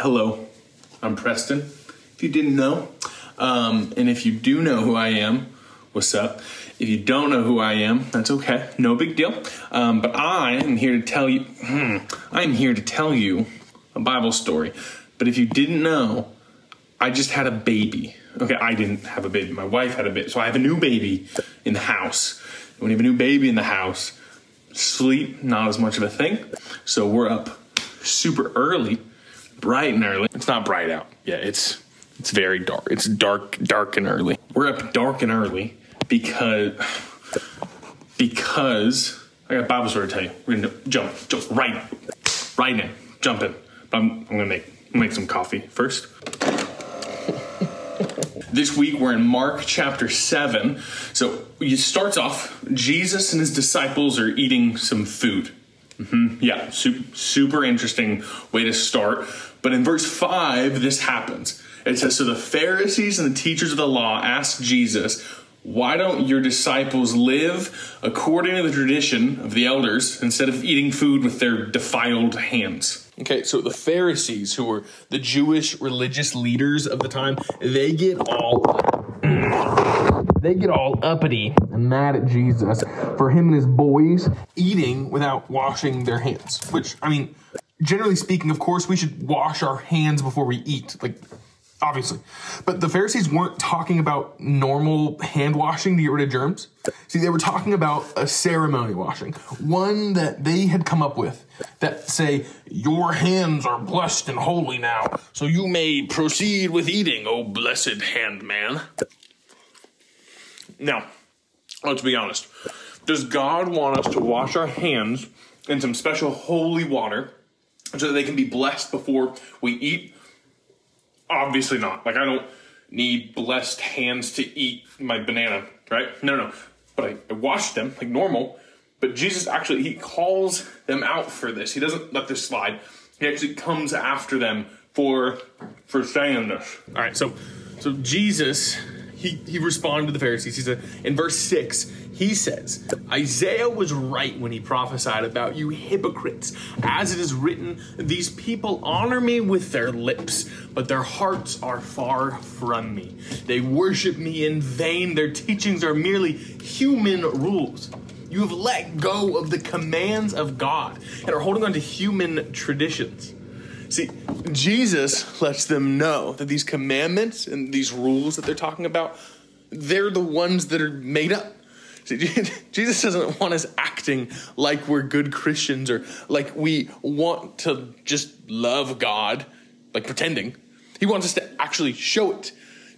Hello, I'm Preston, if you didn't know. And if you do know who I am, what's up? If you don't know who I am, that's okay, no big deal. But I am here to tell you, a Bible story. But if you didn't know, I just had a baby. Okay, I didn't have a baby, my wife had a baby. So I have a new baby in the house. When you have a new baby in the house, sleep, not as much of a thing. So we're up super early, bright and early. It's not bright out. Yeah, it's very dark. It's dark and early. We're up dark and early because I got a Bible story to tell you. We're gonna jump right in, jump in. But I'm gonna make some coffee first. This week we're in Mark chapter 7. So it starts off, Jesus and his disciples are eating some food. Yeah, super interesting way to start. But in verse 5, this happens. It says, so the Pharisees and the teachers of the law asked Jesus, why don't your disciples live according to the tradition of the elders instead of eating food with their defiled hands? Okay, so the Pharisees, who were the Jewish religious leaders of the time, they get all uppity and mad at Jesus for him and his boys eating without washing their hands. Which, I mean, generally speaking, of course, we should wash our hands before we eat. Like, obviously. But the Pharisees weren't talking about normal hand washing to get rid of germs. See, they were talking about a ceremony washing, one that they had come up with that say, your hands are blessed and holy now, so you may proceed with eating, oh blessed hand man. Now, let's be honest. Does God want us to wash our hands in some special holy water so that they can be blessed before we eat? Obviously not. Like, I don't need blessed hands to eat my banana, right? No. But I washed them like normal. But Jesus actually, he calls them out for this. He doesn't let this slide. He actually comes after them for saying this. All right, so Jesus, he responded to the Pharisees. He said, in verse 6, he says, Isaiah was right when he prophesied about you hypocrites. As it is written, these people honor me with their lips, but their hearts are far from me. They worship me in vain. Their teachings are merely human rules. You have let go of the commands of God and are holding on to human traditions. See, Jesus lets them know that these commandments and these rules that they're talking about, they're the ones that are made up. See, Jesus doesn't want us acting like we're good Christians or like we want to just love God, like pretending. He wants us to actually show it,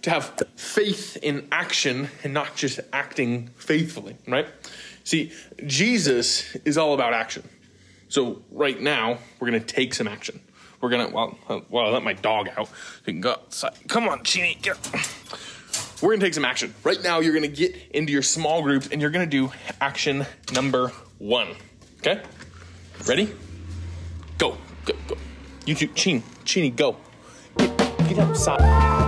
to have faith in action and not just acting faithfully, right? See, Jesus is all about action. So right now, we're going to take some action. We're going to, I let my dog out. You can go outside. Come on, Chini, get up. We're going to take some action. Right now, you're going to get into your small groups, and you're going to do action number 1. Okay? Ready? Go. You two, Chini, go. Get outside.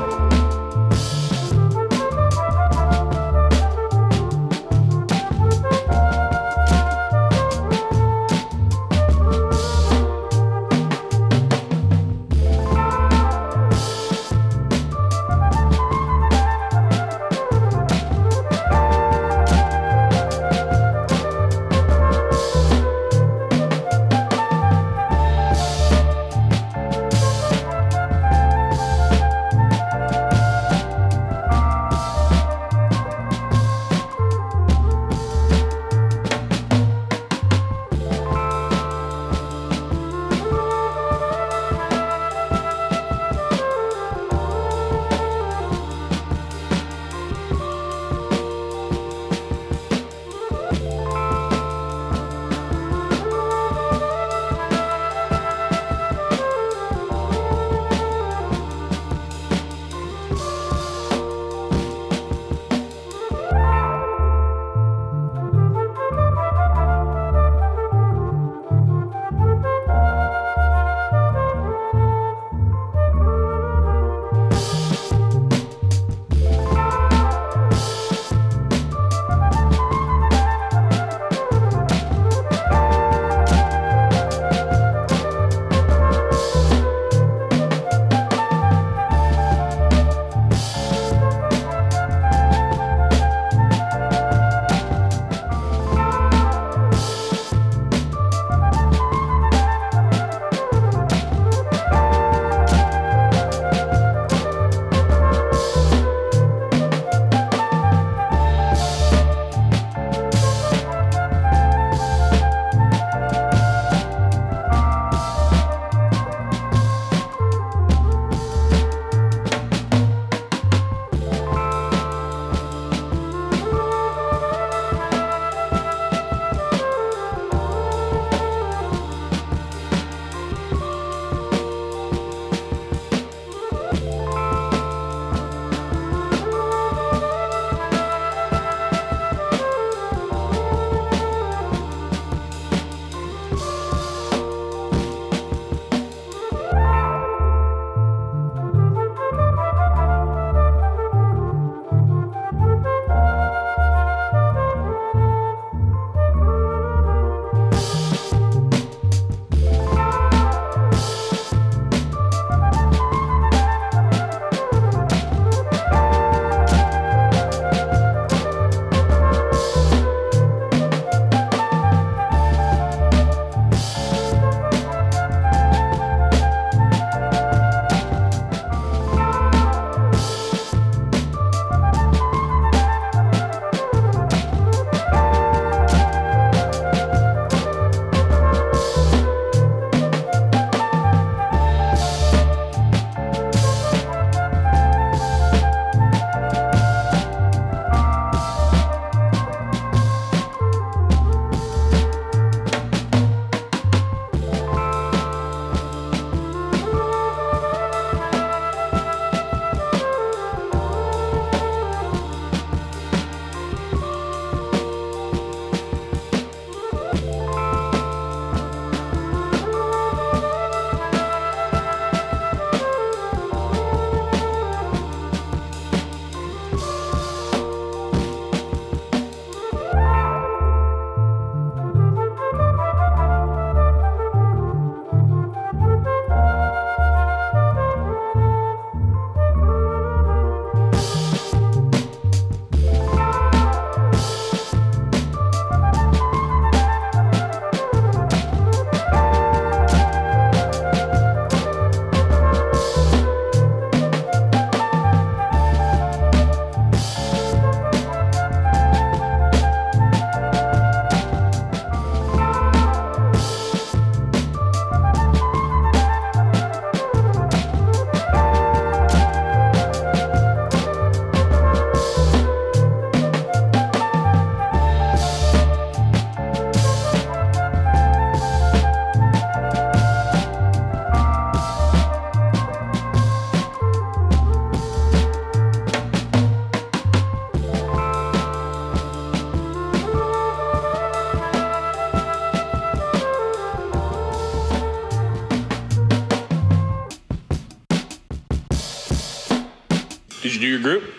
your group?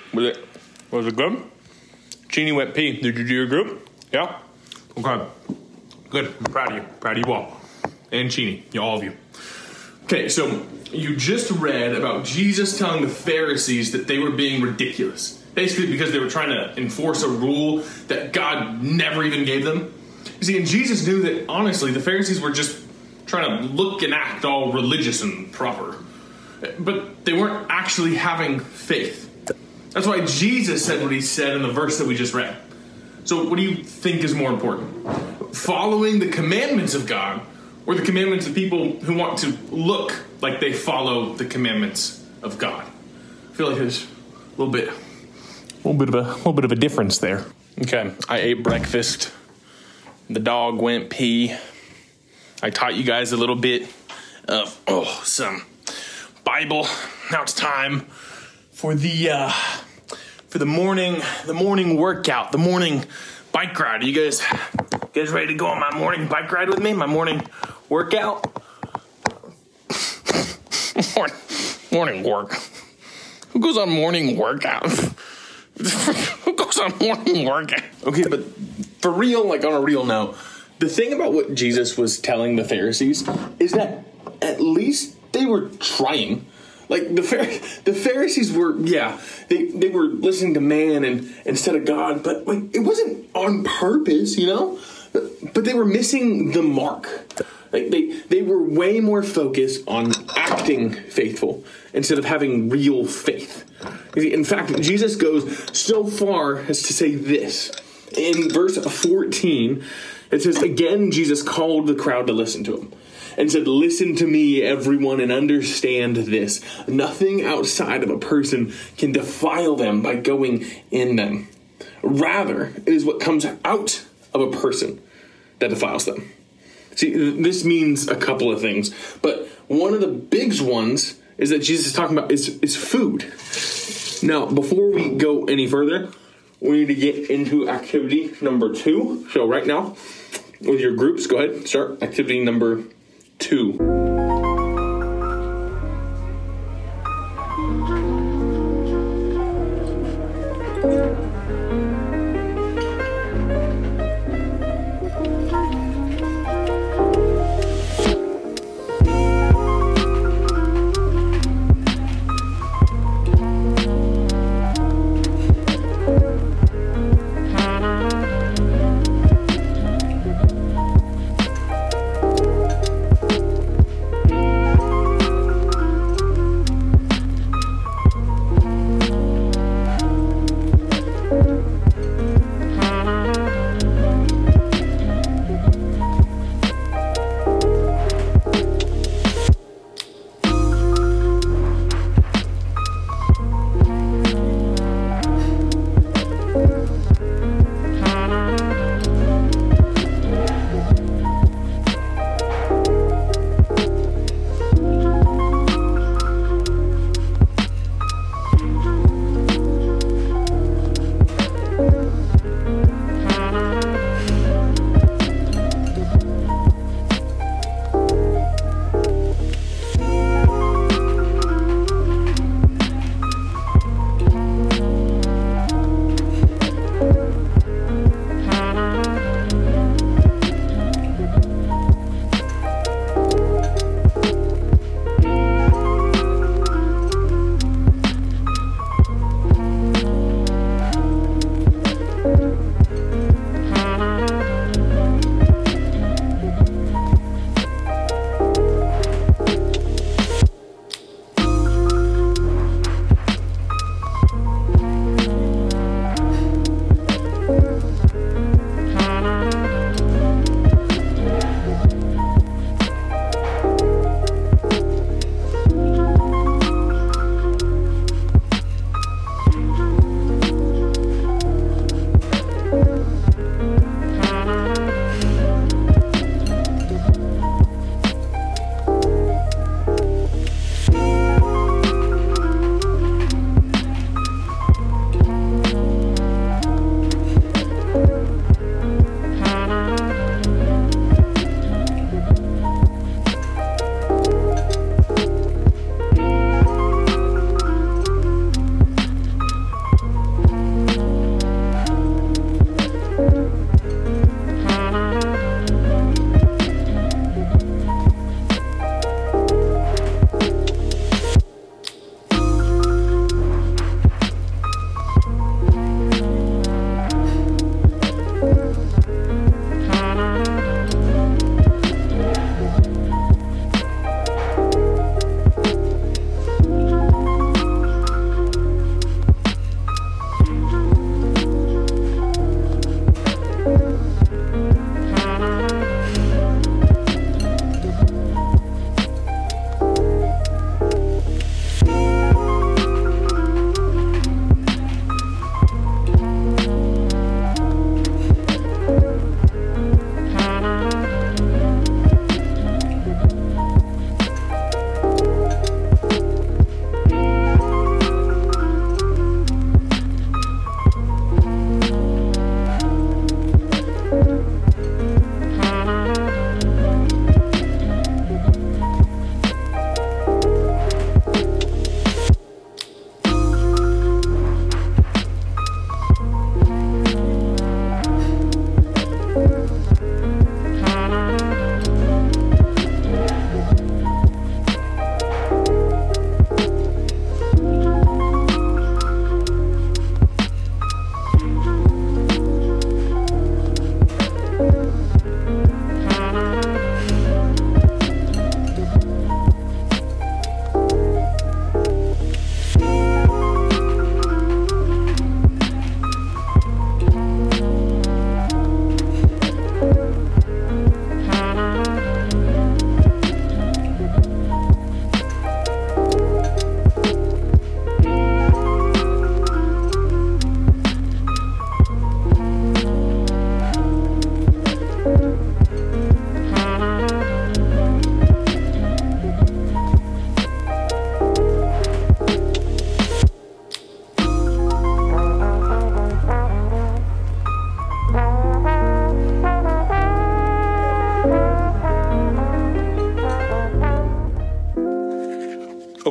Was it good? Jeannie went pee. Did you do your group? Yeah? Okay. Good. I'm proud of you. Proud of you all. And Jeannie. All of you. Okay, so you just read about Jesus telling the Pharisees that they were being ridiculous. Basically because they were trying to enforce a rule that God never even gave them. You see, and Jesus knew that, honestly, the Pharisees were just trying to look and act all religious and proper. But they weren't actually having faith. That's why Jesus said what he said in the verse that we just read. So what do you think is more important? Following the commandments of God or the commandments of people who want to look like they follow the commandments of God? I feel like there's a little bit of a difference there. Okay, I ate breakfast. The dog went pee. I taught you guys a little bit of some Bible. Now it's time for the morning workout, the morning bike ride. Are you guys ready to go on my morning bike ride with me? My morning workout? Morning work. Who goes on morning workout? Who goes on morning workout? Okay, but for real, like on a real note, the thing about what Jesus was telling the Pharisees is that at least they were trying. Like the Pharisees were, they were listening to man and instead of God, but like it wasn't on purpose, you know. But they were missing the mark. Like they were way more focused on acting faithful instead of having real faith. In fact, Jesus goes so far as to say this. In verse 14, it says, again, Jesus called the crowd to listen to him and said, listen to me, everyone, and understand this. Nothing outside of a person can defile them by going in them. Rather, it is what comes out of a person that defiles them. See, this means a couple of things, but one of the big ones is that Jesus is talking about is food. Now, before we go any further, we need to get into activity number 2. So right now, with your groups, go ahead, start activity number 2.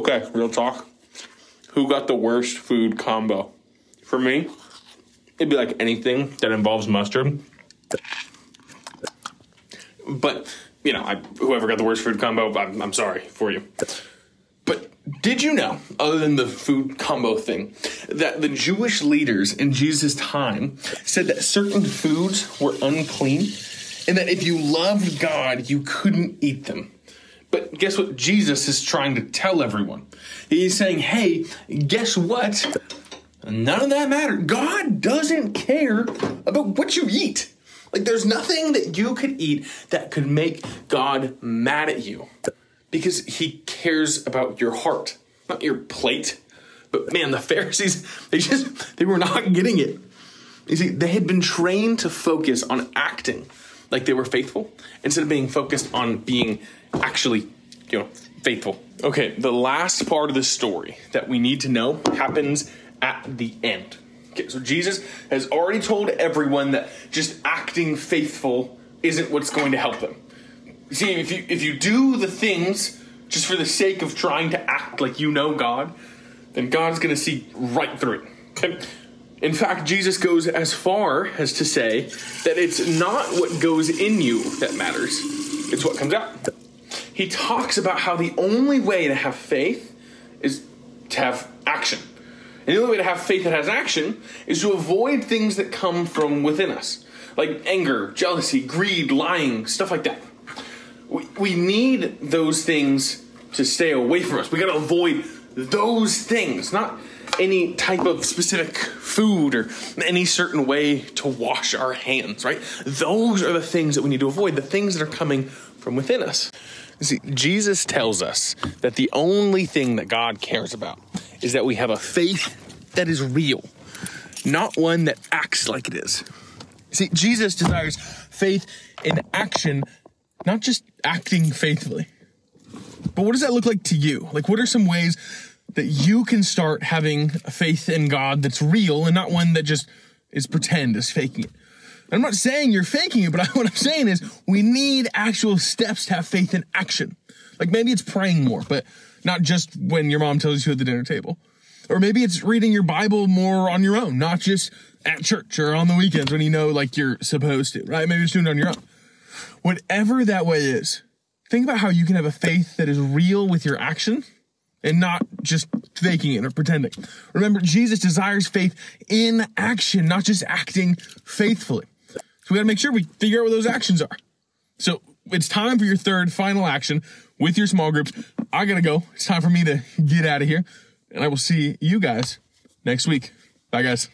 Okay, real talk. Who got the worst food combo? For me, it'd be like anything that involves mustard. But, you know, whoever got the worst food combo, I'm sorry for you. But did you know, other than the food combo thing, that the Jewish leaders in Jesus' time said that certain foods were unclean and that if you loved God, you couldn't eat them? But guess what Jesus is trying to tell everyone? He's saying, hey, guess what? None of that matters. God doesn't care about what you eat. Like, there's nothing that you could eat that could make God mad at you, because he cares about your heart, not your plate. But man, the Pharisees, they were not getting it. You see, they had been trained to focus on acting like they were faithful instead of being focused on being actually, faithful. Okay, the last part of the story that we need to know happens at the end. Okay, so Jesus has already told everyone that just acting faithful isn't what's going to help them. See, if you do the things just for the sake of trying to act like you know God, then God's going to see right through it. Okay? In fact, Jesus goes as far as to say that it's not what goes in you that matters, it's what comes out. He talks about how the only way to have faith is to have action. And the only way to have faith that has action is to avoid things that come from within us, like anger, jealousy, greed, lying, stuff like that. We need those things to stay away from us. We got to avoid those things, not any type of specific food or any certain way to wash our hands, right? Those are the things that we need to avoid, the things that are coming from within us. You see, Jesus tells us that the only thing that God cares about is that we have a faith that is real, not one that acts like it is. See, Jesus desires faith in action, not just acting faithfully. But what does that look like to you? Like, what are some ways that you can start having a faith in God that's real and not one that just is pretend, is faking it? I'm not saying you're faking it, but what I'm saying is we need actual steps to have faith in action. Like, maybe it's praying more, but not just when your mom tells you at the dinner table. Or maybe it's reading your Bible more on your own, not just at church or on the weekends when you know, like, you're supposed to, right? Maybe it's doing it on your own. Whatever that way is, think about how you can have a faith that is real with your action and not just faking it or pretending. Remember, Jesus desires faith in action, not just acting faithfully. So we got to make sure we figure out what those actions are. So it's time for your third final action with your small groups. I got to go. It's time for me to get out of here. And I will see you guys next week. Bye, guys.